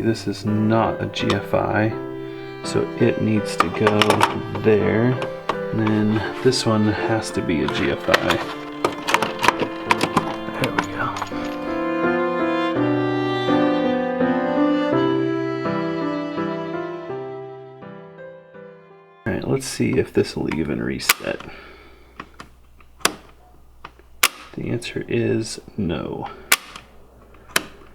this is not a GFI, so it needs to go there. And then this one has to be a GFI. There we go. Alright, let's see if this will even reset. The answer is no.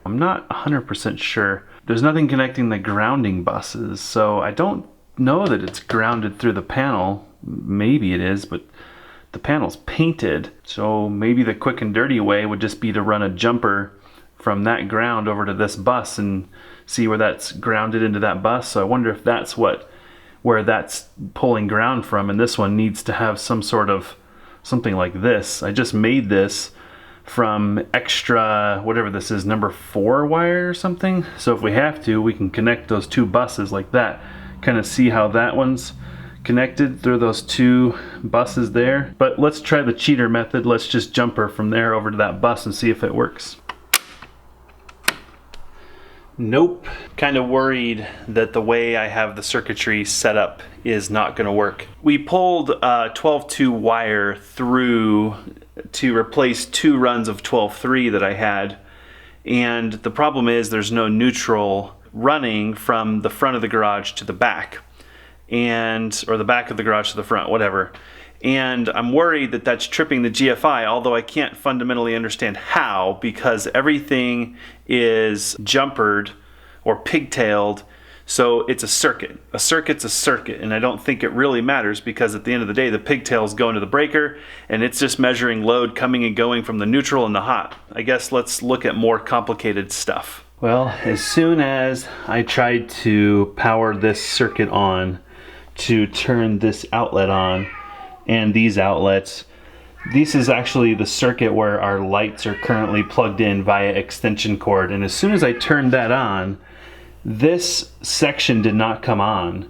I'm not 100% sure. There's nothing connecting the grounding buses, so I don't know that it's grounded through the panel. Maybe it is, but the panel's painted, so maybe the quick and dirty way would just be to run a jumper from that ground over to this bus and see where that's grounded into that bus. So I wonder if that's where that's pulling ground from, and this one needs to have some sort of something like this. I just made this from extra, whatever this is, number 4 wire or something. So if we have to, we can connect those two buses like that. Kind of see how that one's connected through those two buses there. But let's try the cheater method. Let's just jumper from there over to that bus and see if it works. Nope. Kind of worried that the way I have the circuitry set up is not going to work. We pulled 12-2 wire through to replace 2 runs of 12-3 that I had, and the problem is there's no neutral running from the front of the garage to the back, or the back of the garage to the front, whatever. And I'm worried that that's tripping the GFI, although I can't fundamentally understand how, because everything is jumpered or pigtailed, so it's a circuit. A circuit's a circuit, and I don't think it really matters, because at the end of the day, the pigtails go into the breaker, and it's just measuring load coming and going from the neutral and the hot. I guess let's look at more complicated stuff. Well, as soon as I tried to power this circuit on to turn this outlet on, and these outlets, this is actually the circuit where our lights are currently plugged in via extension cord, and as soon as I turned that on, this section did not come on,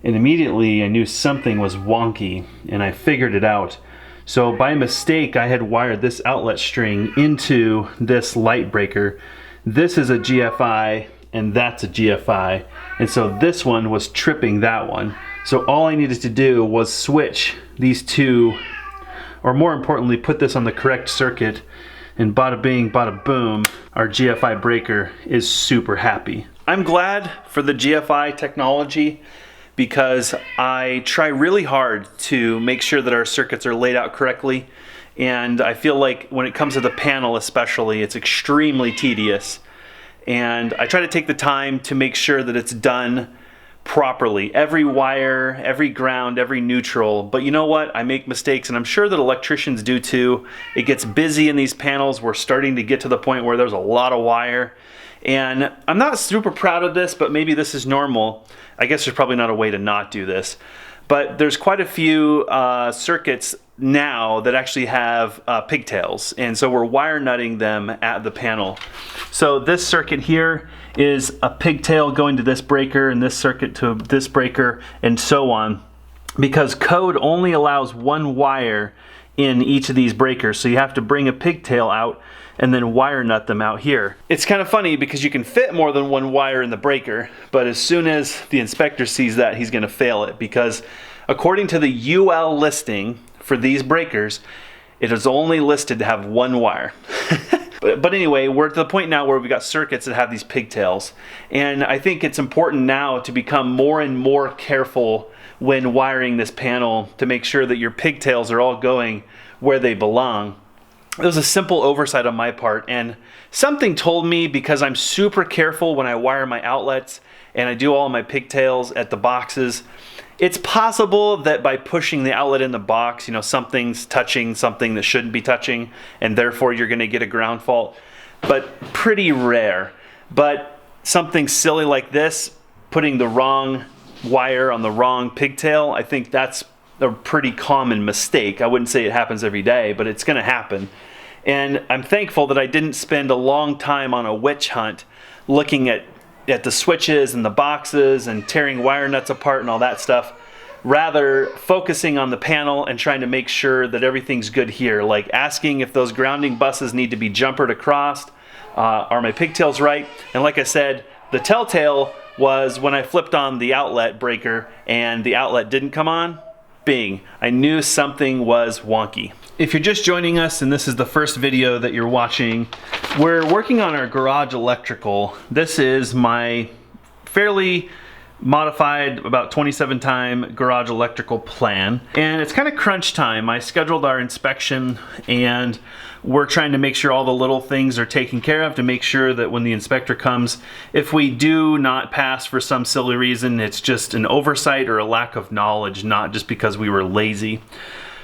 and immediately I knew something was wonky, and I figured it out. So by mistake, I had wired this outlet string into this light breaker. This is a GFI and that's a GFI, and so this one was tripping that one. So all I needed to do was switch these two, or more importantly, put this on the correct circuit, and bada bing, bada boom, our GFI breaker is super happy. I'm glad for the GFI technology, because I try really hard to make sure that our circuits are laid out correctly, and I feel like when it comes to the panel especially, it's extremely tedious, and I try to take the time to make sure that it's done properly. Every wire, every ground, every neutral. But you know what? I make mistakes, and I'm sure that electricians do too. It gets busy in these panels. We're starting to get to the point where there's a lot of wire. And I'm not super proud of this, but maybe this is normal. I guess there's probably not a way to not do this. But there's quite a few circuits now that actually have pigtails, and so we're wire nutting them at the panel. So this circuit here is a pigtail going to this breaker, and this circuit to this breaker, and so on, because code only allows one wire in each of these breakers, so you have to bring a pigtail out and then wire nut them out here. It's kind of funny because you can fit more than one wire in the breaker, but as soon as the inspector sees that, he's going to fail it, because according to the UL listing for these breakers, it is only listed to have one wire. But anyway, we're at the point now where we've got circuits that have these pigtails, and I think it's important now to become more and more careful when wiring this panel to make sure that your pigtails are all going where they belong. It was a simple oversight on my part, and something told me, because I'm super careful when I wire my outlets and I do all my pigtails at the boxes, it's possible that by pushing the outlet in the box, you know, something's touching something that shouldn't be touching, and therefore you're going to get a ground fault. But pretty rare. But something silly like this, putting the wrong wire on the wrong pigtail, I think that's a pretty common mistake. I wouldn't say it happens every day, but it's going to happen. And I'm thankful that I didn't spend a long time on a witch hunt looking at the switches and the boxes and tearing wire nuts apart and all that stuff, rather focusing on the panel and trying to make sure that everything's good here, like asking if those grounding buses need to be jumpered across, are my pigtails right, and like I said, The telltale was when I flipped on the outlet breaker and the outlet didn't come on. Bing, I knew something was wonky. If you're just joining us and this is the first video that you're watching, we're working on our garage electrical. This is my fairly modified, about 27 time garage electrical plan, and it's kind of crunch time. I scheduled our inspection and we're trying to make sure all the little things are taken care of to make sure that when the inspector comes, if we do not pass for some silly reason, it's just an oversight or a lack of knowledge, not just because we were lazy.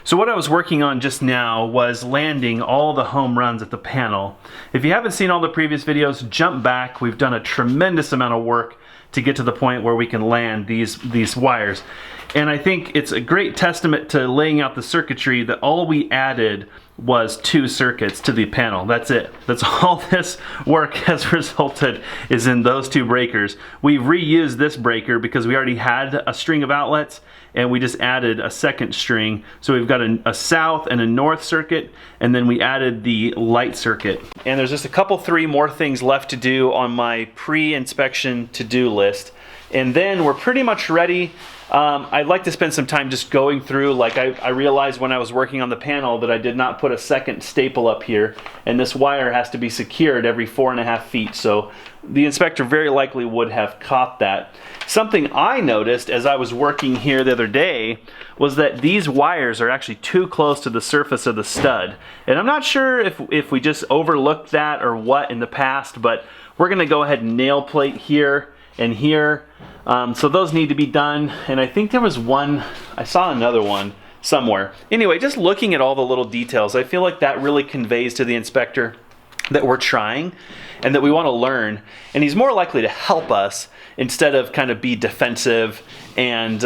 So what I was working on just now was landing all the home runs at the panel. If you haven't seen all the previous videos, jump back. We've done a tremendous amount of work to get to the point where we can land these wires. And I think it's a great testament to laying out the circuitry that all we added was 2 circuits to the panel. That's it. That's all this work has resulted is in those 2 breakers. We've reused this breaker because we already had a string of outlets and we just added a second string. So we've got a south and a north circuit, and then we added the light circuit. And there's just a couple 3 more things left to do on my pre-inspection to-do list. And then we're pretty much ready. I'd like to spend some time just going through, like I realized when I was working on the panel that I did not put a second staple up here, and this wire has to be secured every 4.5 feet, so the inspector very likely would have caught that. Something I noticed as I was working here the other day was that these wires are actually too close to the surface of the stud, and I'm not sure if we just overlooked that or what in the past, but we're gonna go ahead and nail plate here and here. So those need to be done, and I think there was one, I saw another one somewhere. Anyway, just looking at all the little details, I feel like that really conveys to the inspector that we're trying and that we want to learn, and he's more likely to help us instead of kind of be defensive and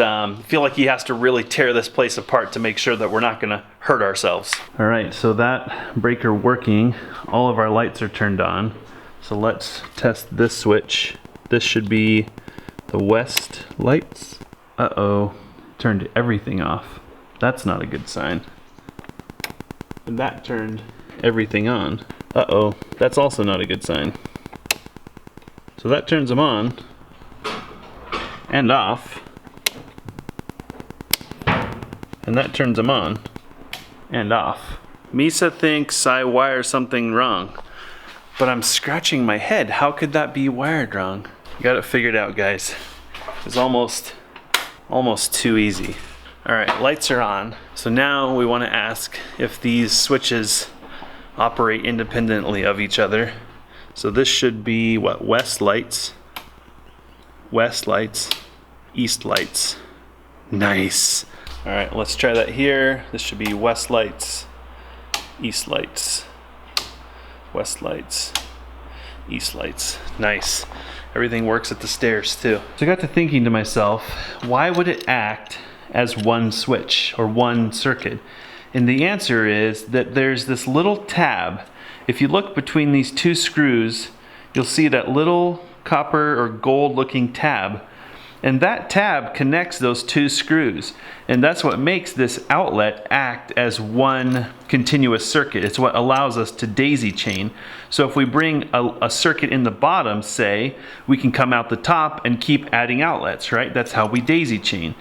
feel like he has to really tear this place apart to make sure that we're not going to hurt ourselves. All right, so that breaker working, all of our lights are turned on. So let's test this switch. This should be the west lights. Uh-oh, turned everything off. That's not a good sign. And that turned everything on. Uh-oh, that's also not a good sign. So that turns them on and off. And that turns them on and off. Misa thinks I wired something wrong, but I'm scratching my head. How could that be wired wrong? Got it figured out, guys. It's almost too easy. All right, lights are on. So now we want to ask if these switches operate independently of each other. So this should be what? West lights, east lights. Nice. All right, let's try that here. This should be west lights, east lights, west lights, east lights. Nice. Everything works at the stairs too. So I got to thinking to myself, why would it act as one switch or one circuit? And the answer is that there's this little tab. If you look between these 2 screws, you'll see that little copper or gold looking tab. And that tab connects those 2 screws. And that's what makes this outlet act as one continuous circuit. It's what allows us to daisy chain. So if we bring a circuit in the bottom, say, we can come out the top and keep adding outlets, right? That's how we daisy chain.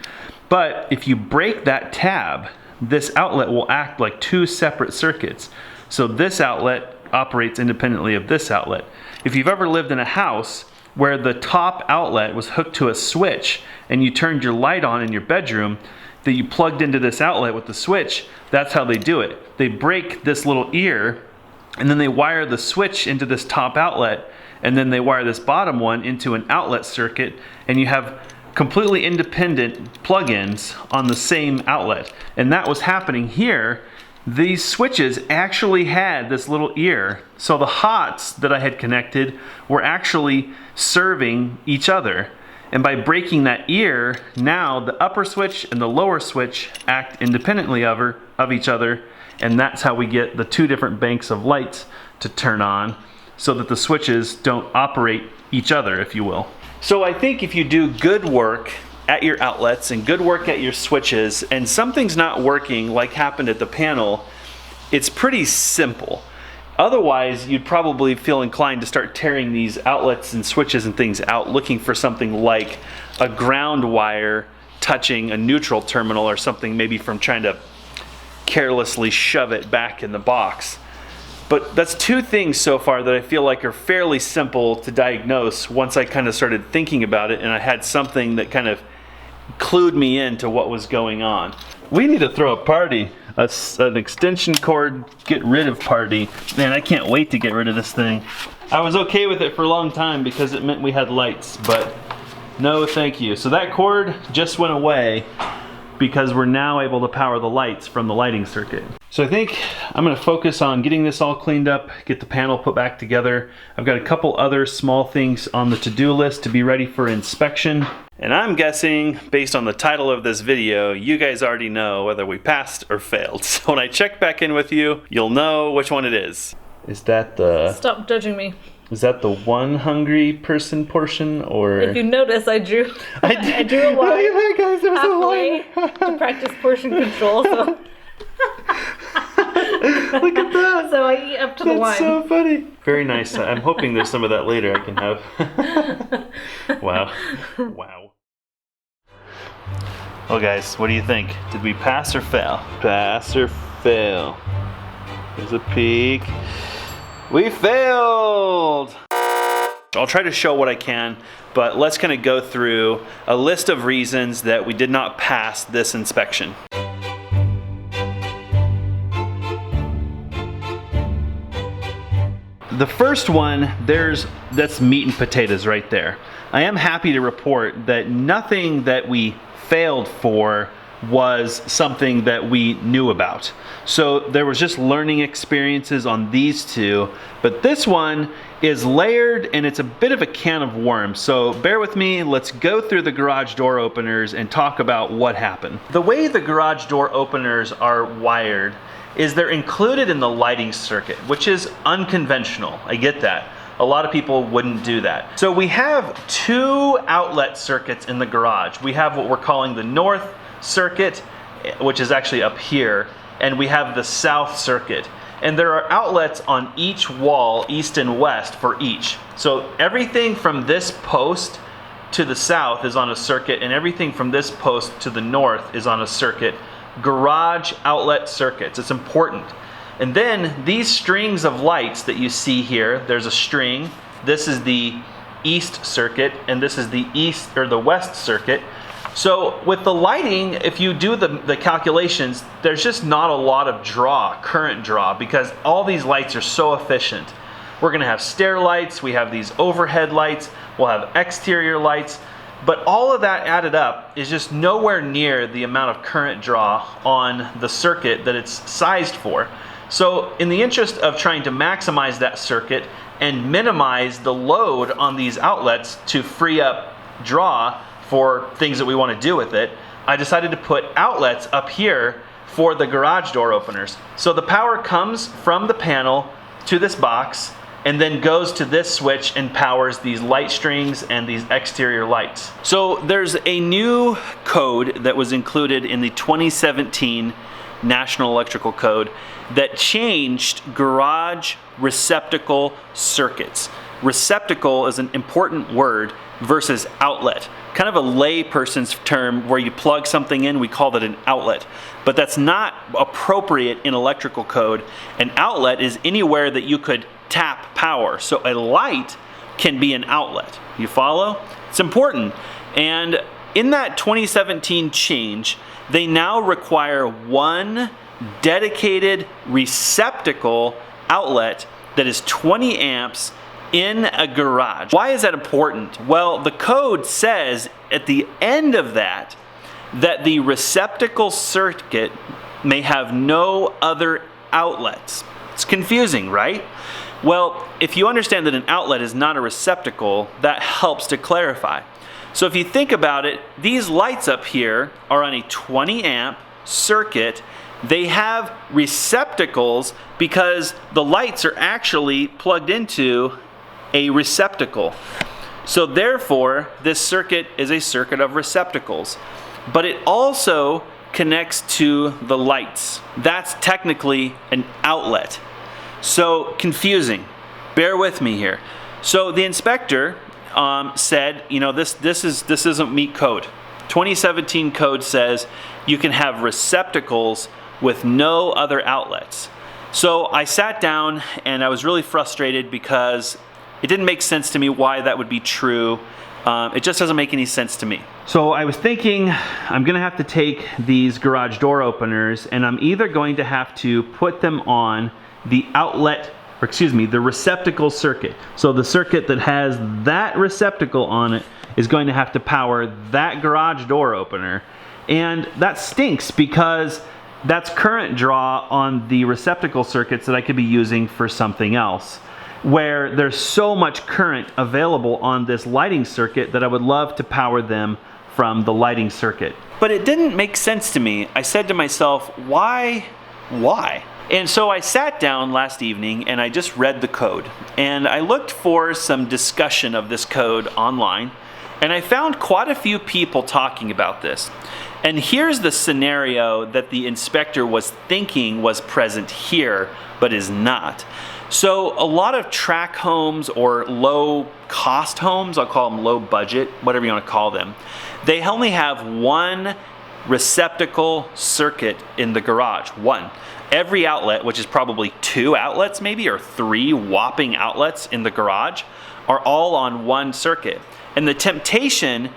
But if you break that tab, this outlet will act like 2 separate circuits. So this outlet operates independently of this outlet. If you've ever lived in a house where the top outlet was hooked to a switch and you turned your light on in your bedroom, that you plugged into this outlet with the switch, that's how they do it. They break this little ear and then they wire the switch into this top outlet, and then they wire this bottom one into an outlet circuit, and you have completely independent plug-ins on the same outlet. And that was happening here. These switches actually had this little ear, so the hots that I had connected were actually serving each other. And by breaking that ear, now the upper switch and the lower switch act independently of each other, and that's how we get the 2 different banks of lights to turn on, so that the switches don't operate each other, if you will. So I think if you do good work at your outlets and good work at your switches, and something's not working like happened at the panel, it's pretty simple. Otherwise, you'd probably feel inclined to start tearing these outlets and switches and things out, looking for something like a ground wire touching a neutral terminal or something, maybe from trying to carelessly shove it back in the box. But that's two things so far that I feel like are fairly simple to diagnose once I kind of started thinking about it and I had something that kind of clued me into what was going on. We need to throw a party, an extension cord get rid of party. Man, I can't wait to get rid of this thing. I was okay with it for a long time because it meant we had lights, but no thank you. So that cord just went away because we're now able to power the lights from the lighting circuit. So I think I'm gonna focus on getting this all cleaned up, get the panel put back together. I've got a couple other small things on the to-do list to be ready for inspection. And I'm guessing, based on the title of this video, you guys already know whether we passed or failed. So when I check back in with you, you'll know which one it is. Is that the... Stop judging me. Is that the one hungry person portion, or? If you notice, I drew a line guys, there's halfway a line. to practice portion control. So. Look at that. So I eat up to the line. That's so funny. Very nice. I'm hoping there's some of that later I can have. Wow. Wow. Well, guys, what do you think? Did we pass or fail? Pass or fail? Here's a peek. We failed! I'll try to show what I can, but let's kind of go through a list of reasons that we did not pass this inspection. The first one, that's meat and potatoes right there. I am happy to report that nothing that we failed for was something that we knew about. So there was just learning experiences on these two, but this one is layered and it's a bit of a can of worms. So bear with me, let's go through the garage door openers and talk about what happened. The way the garage door openers are wired is they're included in the lighting circuit, which is unconventional. I get that. A lot of people wouldn't do that. So we have two outlet circuits in the garage. We have what we're calling the north circuit, which is actually up here, and we have the south circuit. And there are outlets on each wall, east and west, for each. So everything from this post to the south is on a circuit, and everything from this post to the north is on a circuit. Garage outlet circuits, it's important. And then these strings of lights that you see here, there's a string, this is the east circuit, and this is the east or the west circuit. So with the lighting, if you do the calculations, there's just not a lot of current draw, because all these lights are so efficient. We're gonna have stair lights, we have these overhead lights, we'll have exterior lights, but all of that added up is just nowhere near the amount of current draw on the circuit that it's sized for. So in the interest of trying to maximize that circuit and minimize the load on these outlets to free up draw for things that we want to do with it, I decided to put outlets up here for the garage door openers. So the power comes from the panel to this box and then goes to this switch and powers these light strings and these exterior lights. So there's a new code that was included in the 2017 National Electrical Code that changed garage receptacle circuits. Receptacle is an important word versus outlet. Kind of a layperson's term where you plug something in, we call that an outlet. But that's not appropriate in electrical code. An outlet is anywhere that you could tap power. So a light can be an outlet. You follow? It's important. And in that 2017 change, they now require one dedicated receptacle outlet that is 20 amps in a garage. Why is that important? Well, the code says at the end of that the receptacle circuit may have no other outlets. It's confusing, right? Well, if you understand that an outlet is not a receptacle, that helps to clarify. So if you think about it, these lights up here are on a 20 amp circuit. They have receptacles because the lights are actually plugged into a receptacle. So therefore, this circuit is a circuit of receptacles. But it also connects to the lights. That's technically an outlet. So confusing. Bear with me here. So the inspector said, you know, this doesn't meet code. 2017 code says you can have receptacles with no other outlets. So I sat down and I was really frustrated because it didn't make sense to me why that would be true. It just doesn't make any sense to me. So I was thinking I'm gonna have to take these garage door openers and I'm either going to have to put them on the outlet, or excuse me, the receptacle circuit. So the circuit that has that receptacle on it is going to have to power that garage door opener. And that stinks because that's current draw on the receptacle circuits that I could be using for something else, where there's so much current available on this lighting circuit that I would love to power them from the lighting circuit. But it didn't make sense to me. I said to myself, why? And so I sat down last evening and I just read the code. And I looked for some discussion of this code online, and I found quite a few people talking about this. And here's the scenario that the inspector was thinking was present here, but is not. So a lot of track homes or low cost homes, I'll call them low budget, whatever you want to call them, they only have one receptacle circuit in the garage, one. Every outlet, which is probably 2 outlets maybe, or 3 whopping outlets in the garage, are all on one circuit. And the temptation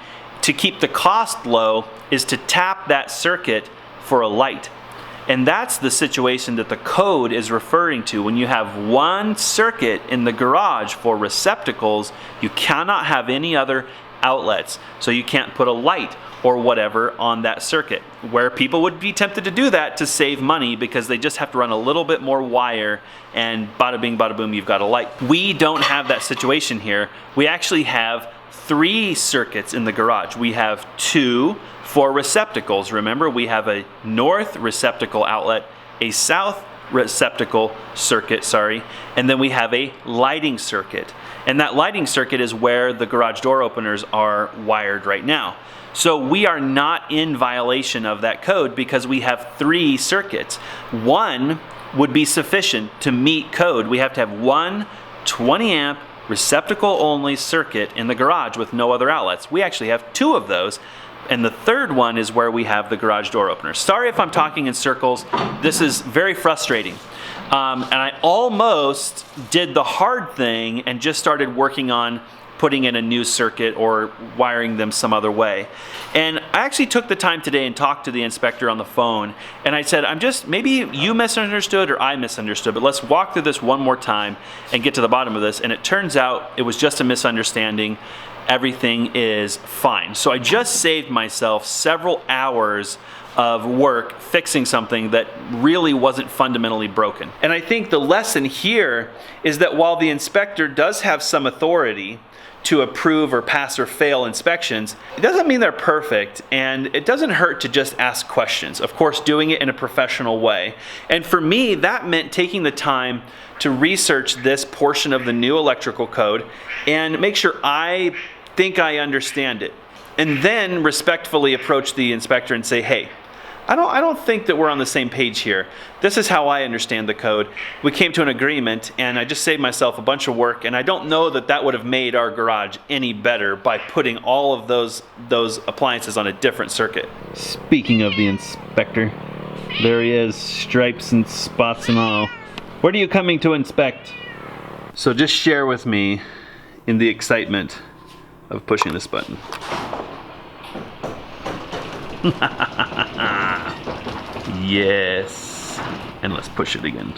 to keep the cost low is to tap that circuit for a light. And that's the situation that the code is referring to. When you have one circuit in the garage for receptacles, you cannot have any other outlets. So you can't put a light or whatever on that circuit, where people would be tempted to do that to save money because they just have to run a little bit more wire and bada bing, bada boom, you've got a light. We don't have that situation here. We actually have 3 circuits in the garage. We have 2 for receptacles. Remember, we have a north receptacle outlet, a south receptacle circuit, and then we have a lighting circuit. And that lighting circuit is where the garage door openers are wired right now. So we are not in violation of that code because we have 3 circuits. 1 would be sufficient to meet code. We have to have one 20 amp receptacle only circuit in the garage with no other outlets. We actually have 2 of those. And the third one is where we have the garage door opener. Sorry if I'm talking in circles. This is very frustrating. And I almost did the hard thing and just started working on putting in a new circuit or wiring them some other way. And I actually took the time today and talked to the inspector on the phone. And I said, maybe you misunderstood or I misunderstood, but let's walk through this one more time and get to the bottom of this. And it turns out it was just a misunderstanding. Everything is fine. So I just saved myself several hours of work fixing something that really wasn't fundamentally broken. And I think the lesson here is that while the inspector does have some authority to approve or pass or fail inspections, it doesn't mean they're perfect, and it doesn't hurt to just ask questions. Of course, doing it in a professional way. And for me, that meant taking the time to research this portion of the new electrical code and make sure I think I understand it. And then respectfully approach the inspector and say, hey, I don't think that we're on the same page here. This is how I understand the code. We came to an agreement and I just saved myself a bunch of work, and I don't know that that would have made our garage any better by putting all of those appliances on a different circuit. Speaking of the inspector, there he is, stripes and spots and all. What are you coming to inspect? So just share with me in the excitement of pushing this button. Yes. And let's push it again.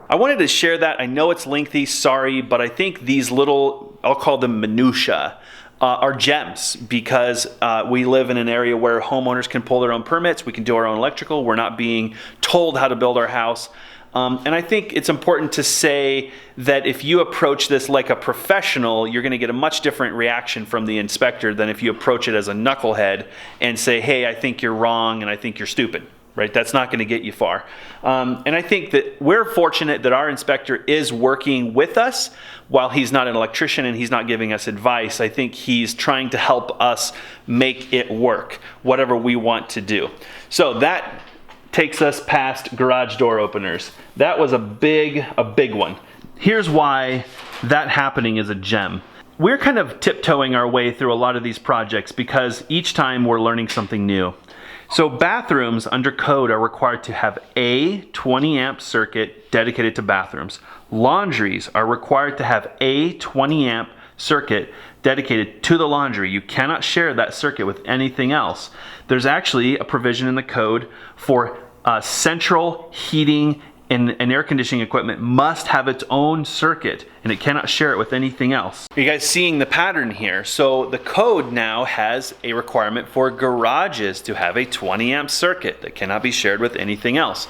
I wanted to share that. I know it's lengthy, sorry, but I think these little, I'll call them minutia, are gems because we live in an area where homeowners can pull their own permits. We can do our own electrical. We're not being told how to build our house. And I think it's important to say that if you approach this like a professional, you're going to get a much different reaction from the inspector than if you approach it as a knucklehead and say, hey, I think you're wrong and I think you're stupid, right? That's not going to get you far. And I think that we're fortunate that our inspector is working with us. While he's not an electrician and he's not giving us advice, I think he's trying to help us make it work, whatever we want to do. So that takes us past garage door openers. That was a big one. Here's why that happening is a gem. We're kind of tiptoeing our way through a lot of these projects because each time we're learning something new. So bathrooms under code are required to have a 20 amp circuit dedicated to bathrooms. Laundries are required to have a 20 amp circuit dedicated to the laundry. You cannot share that circuit with anything else. There's actually a provision in the code for central heating and air conditioning equipment must have its own circuit, and it cannot share it with anything else. Are you guys seeing the pattern here? So the code now has a requirement for garages to have a 20 amp circuit that cannot be shared with anything else.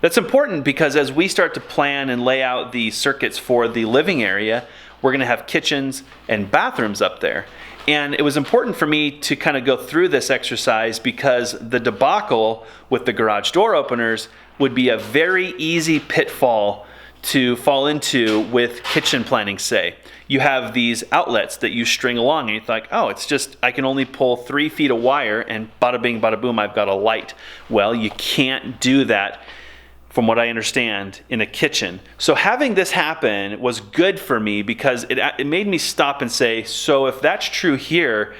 That's important because as we start to plan and lay out the circuits for the living area, we're gonna have kitchens and bathrooms up there. And it was important for me to kind of go through this exercise because the debacle with the garage door openers would be a very easy pitfall to fall into with kitchen planning, say. You have these outlets that you string along and you think, oh, it's just, I can only pull 3 feet of wire and bada bing, bada boom, I've got a light. Well, you can't do that, from what I understand, in a kitchen. So having this happen was good for me because it made me stop and say, so if that's true here,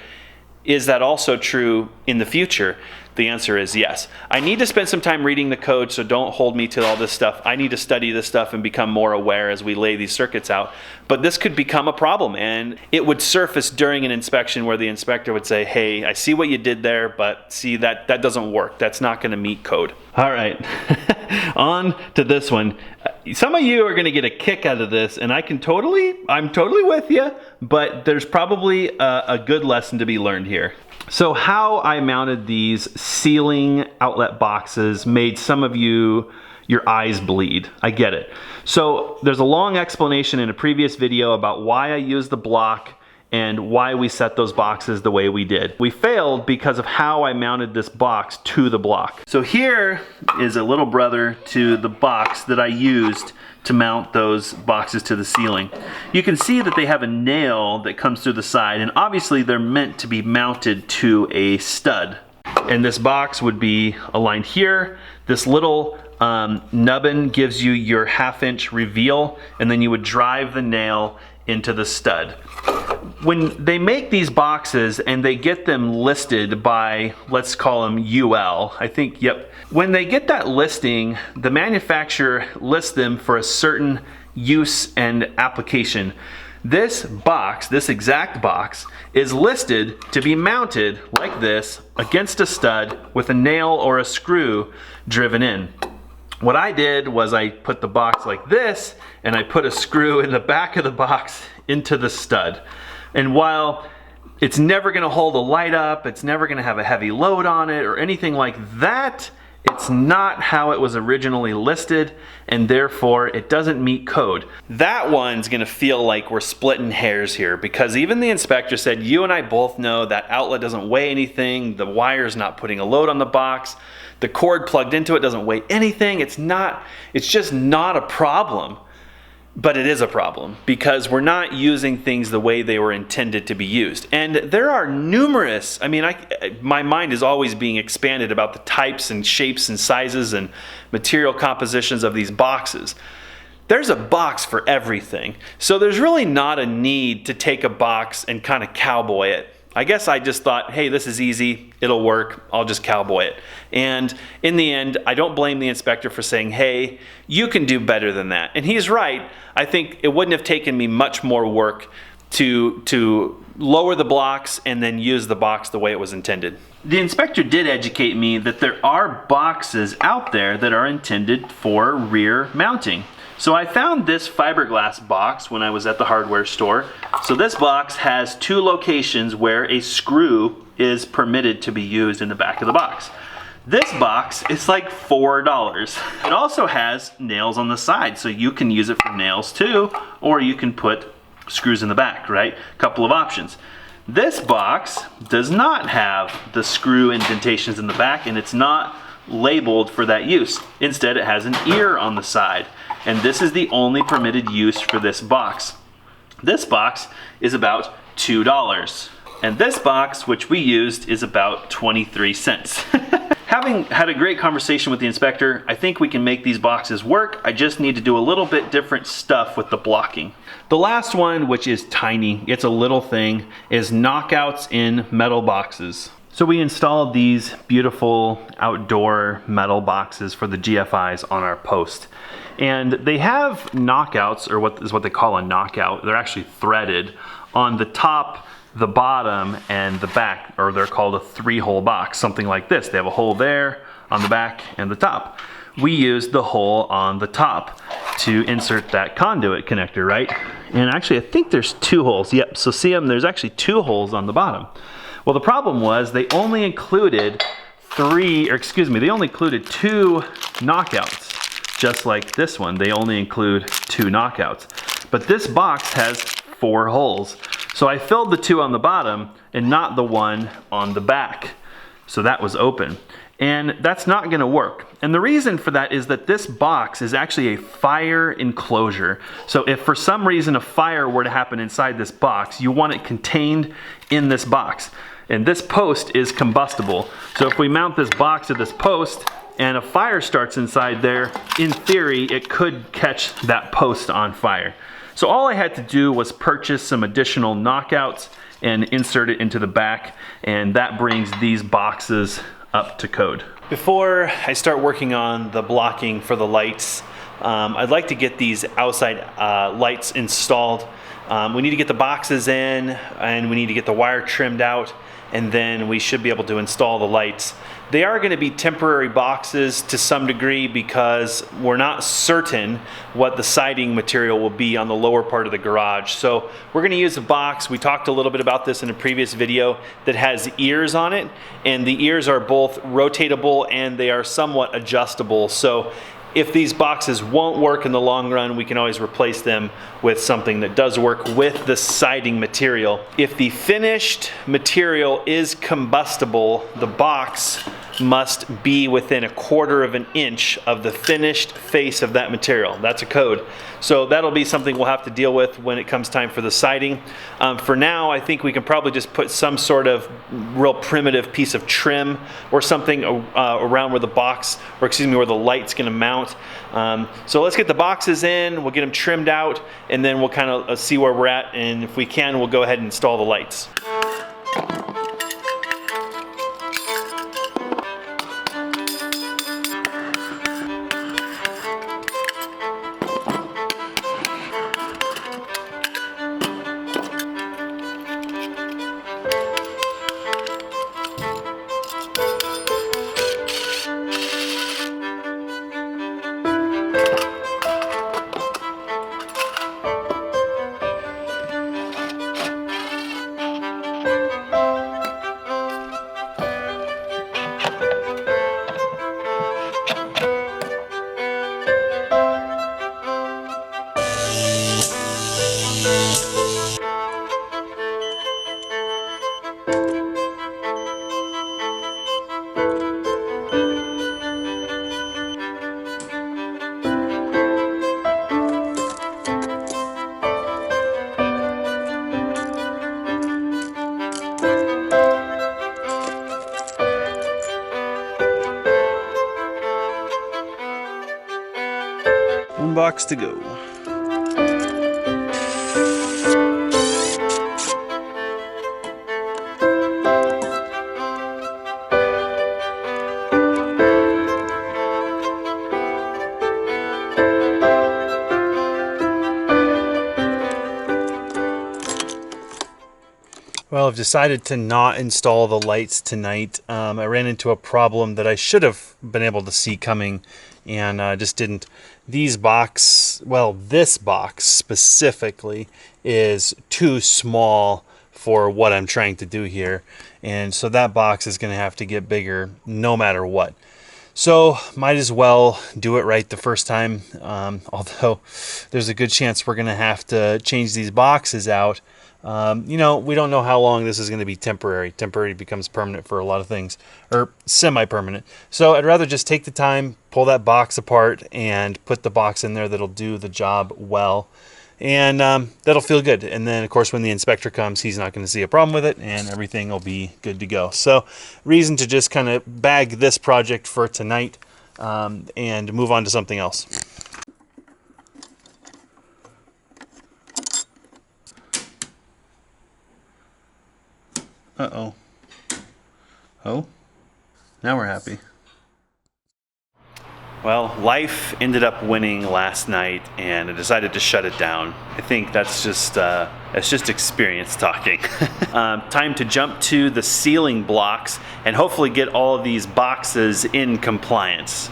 is that also true in the future? The answer is yes. I need to spend some time reading the code, so don't hold me to all this stuff. I need to study this stuff and become more aware as we lay these circuits out. But this could become a problem, and it would surface during an inspection where the inspector would say, hey, I see what you did there, but see, that doesn't work. That's not going to meet code. All right, on to this one. Some of you are going to get a kick out of this, and I'm totally with you, but there's probably a good lesson to be learned here. So how I mounted these ceiling outlet boxes made some of you, your eyes bleed. I get it. So there's a long explanation in a previous video about why I used the block and why we set those boxes the way we did. We failed because of how I mounted this box to the block. So here is a little brother to the box that I used to mount those boxes to the ceiling. You can see that they have a nail that comes through the side, and obviously they're meant to be mounted to a stud. And this box would be aligned here. This little nubbin gives you your 1/2 inch reveal, and then you would drive the nail into the stud. When they make these boxes and they get them listed by, let's call them UL, I think, yep. When they get that listing, the manufacturer lists them for a certain use and application. This box, this exact box, is listed to be mounted like this against a stud with a nail or a screw driven in. What I did was I put the box like this, and I put a screw in the back of the box into the stud. And while it's never gonna hold a light up, it's never gonna have a heavy load on it or anything like that, it's not how it was originally listed, and therefore it doesn't meet code. That one's gonna feel like we're splitting hairs here, because even the inspector said, you and I both know that outlet doesn't weigh anything, the wire's not putting a load on the box, the cord plugged into it doesn't weigh anything, it's just not a problem. But it is a problem because we're not using things the way they were intended to be used. And there are numerous, I mean, my mind is always being expanded about the types and shapes and sizes and material compositions of these boxes. There's a box for everything. So there's really not a need to take a box and kind of cowboy it. I guess I just thought, hey, this is easy, it'll work, I'll just cowboy it. And in the end, I don't blame the inspector for saying, hey, you can do better than that. And he's right. I think it wouldn't have taken me much more work to lower the blocks and then use the box the way it was intended. The inspector did educate me that there are boxes out there that are intended for rear mounting. So I found this fiberglass box when I was at the hardware store. So this box has 2 locations where a screw is permitted to be used in the back of the box. This box is like $4. It also has nails on the side, so you can use it for nails too, or you can put screws in the back, right? A couple of options. This box does not have the screw indentations in the back, and it's not labeled for that use. Instead, it has an ear on the side. And this is the only permitted use for this box. This box is about $2. And this box, which we used, is about 23 cents. Having had a great conversation with the inspector, I think we can make these boxes work. I just need to do a little bit different stuff with the blocking. The last one, which is tiny, it's a little thing, is knockouts in metal boxes. So we installed these beautiful outdoor metal boxes for the GFIs on our post. And they have knockouts, or what is what they call a knockout. They're actually threaded on the top, the bottom, and the back, or they're called a 3-hole box, something like this. They have a hole there, on the back, and the top. We used the hole on the top to insert that conduit connector, right? And actually, I think there's 2 holes. Yep, so see them, there's actually 2 holes on the bottom. Well, the problem was they only included 2 knockouts. Just like this one, they only include 2 knockouts. But this box has 4 holes. So I filled the 2 on the bottom and not the one on the back. So that was open. And that's not gonna work. And the reason for that is that this box is actually a fire enclosure. So if for some reason a fire were to happen inside this box, you want it contained in this box. And this post is combustible. So if we mount this box to this post and a fire starts inside there, in theory, it could catch that post on fire. So all I had to do was purchase some additional knockouts and insert it into the back, and that brings these boxes up to code. Before I start working on the blocking for the lights, I'd like to get these outside lights installed. We need to get the boxes in, and we need to get the wire trimmed out, and then we should be able to install the lights. They are going to be temporary boxes to some degree because we're not certain what the siding material will be on the lower part of the garage. So we're going to use a box. We talked a little bit about this in a previous video that has ears on it, and the ears are both rotatable and they are somewhat adjustable. So if these boxes won't work in the long run, we can always replace them with something that does work with the siding material. If the finished material is combustible, the box must be within 1/4 of an inch of the finished face of that material. That's a code. So that'll be something we'll have to deal with when it comes time for the siding. For now, I think we can probably just put some sort of real primitive piece of trim or something around where the box, or excuse me, where the light's gonna mount. So let's get the boxes in, we'll get them trimmed out, and then we'll kind of see where we're at, and if we can, we'll go ahead and install the lights. One box to go. Well, I've decided to not install the lights tonight. I ran into a problem that I should have been able to see coming, and just didn't. This box specifically is too small for what I'm trying to do here, and so that box is going to have to get bigger no matter what. So might as well do it right the first time, although there's a good chance we're going to have to change these boxes out You know, we don't know how long this is going to be temporary. Temporary becomes permanent for a lot of things, or semi-permanent. So I'd rather just take the time, pull that box apart, and put the box in there that'll do the job well. And that'll feel good. And then, of course, when the inspector comes, he's not going to see a problem with it, and everything will be good to go. So reason to just kind of bag this project for tonight and move on to something else. Uh-oh. Oh, now we're happy. Well, life ended up winning last night, and I decided to shut it down. I think that's just experience talking. Time to jump to the ceiling blocks and hopefully get all of these boxes in compliance.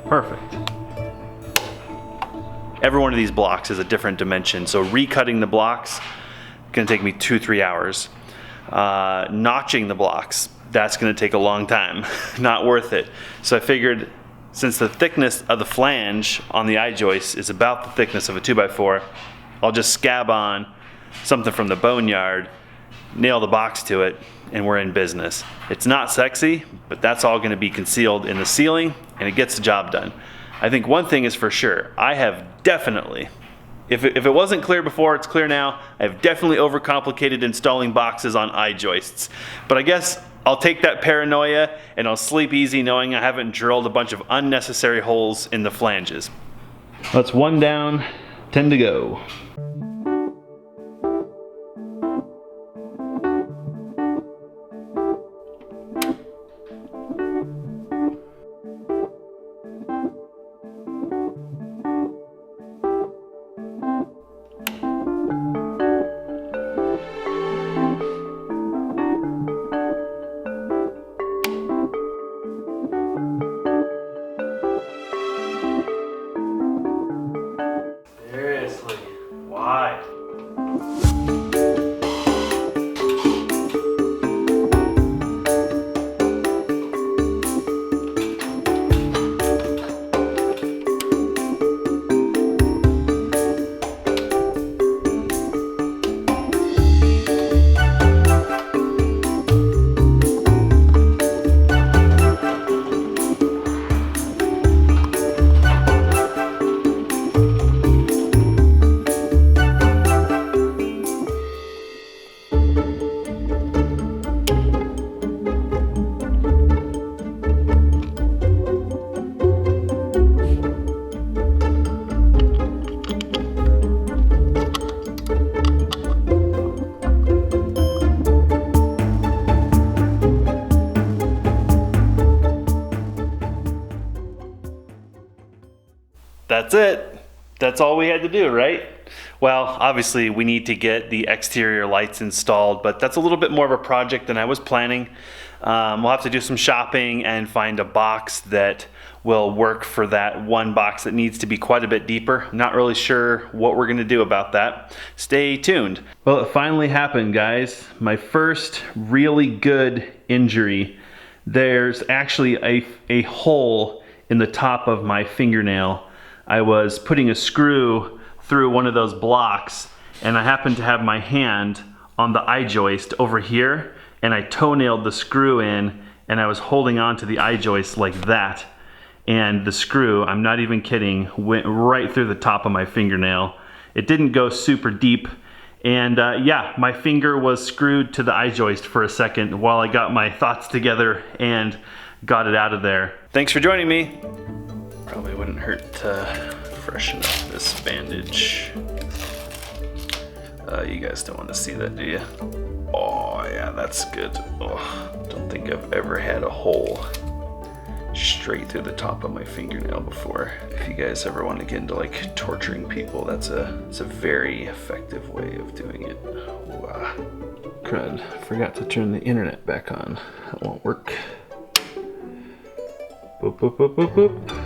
Perfect. Every one of these blocks is a different dimension, so recutting the blocks gonna take me 2-3 hours. Notching the blocks, that's gonna take a long time. Not worth it. So I figured, since the thickness of the flange on the I-joist is about the thickness of a 2x4, I'll just scab on something from the boneyard, nail the box to it, and we're in business. It's not sexy, but that's all gonna be concealed in the ceiling, and it gets the job done. I think one thing is for sure, I have definitely, if it wasn't clear before, it's clear now, I've definitely overcomplicated installing boxes on I-joists. But I guess I'll take that paranoia and I'll sleep easy knowing I haven't drilled a bunch of unnecessary holes in the flanges. That's 1 down, 10 to go. Seriously, why? That's it. That's all we had to do, right? Well, obviously we need to get the exterior lights installed, but that's a little bit more of a project than I was planning. We'll have to do some shopping and find a box that will work for that one box that needs to be quite a bit deeper. I'm not really sure what we're gonna do about that. Stay tuned. Well, it finally happened, guys. My first really good injury. There's actually a hole in the top of my fingernail. I was putting a screw through one of those blocks, and I happened to have my hand on the I-joist over here, and I toe-nailed the screw in, and I was holding on to the I-joist like that, and the screw, I'm not even kidding, went right through the top of my fingernail. It didn't go super deep, And yeah, my finger was screwed to the eye-joist for a second while I got my thoughts together and got it out of there. Thanks for joining me. Probably wouldn't hurt to freshen up this bandage. You guys don't want to see that, do you? Oh yeah, that's good. Oh, don't think I've ever had a hole straight through the top of my fingernail before. If you guys ever want to get into like torturing people, it's a very effective way of doing it. Wow. Crud, forgot to turn the internet back on. That won't work. Boop, boop, boop, boop, boop.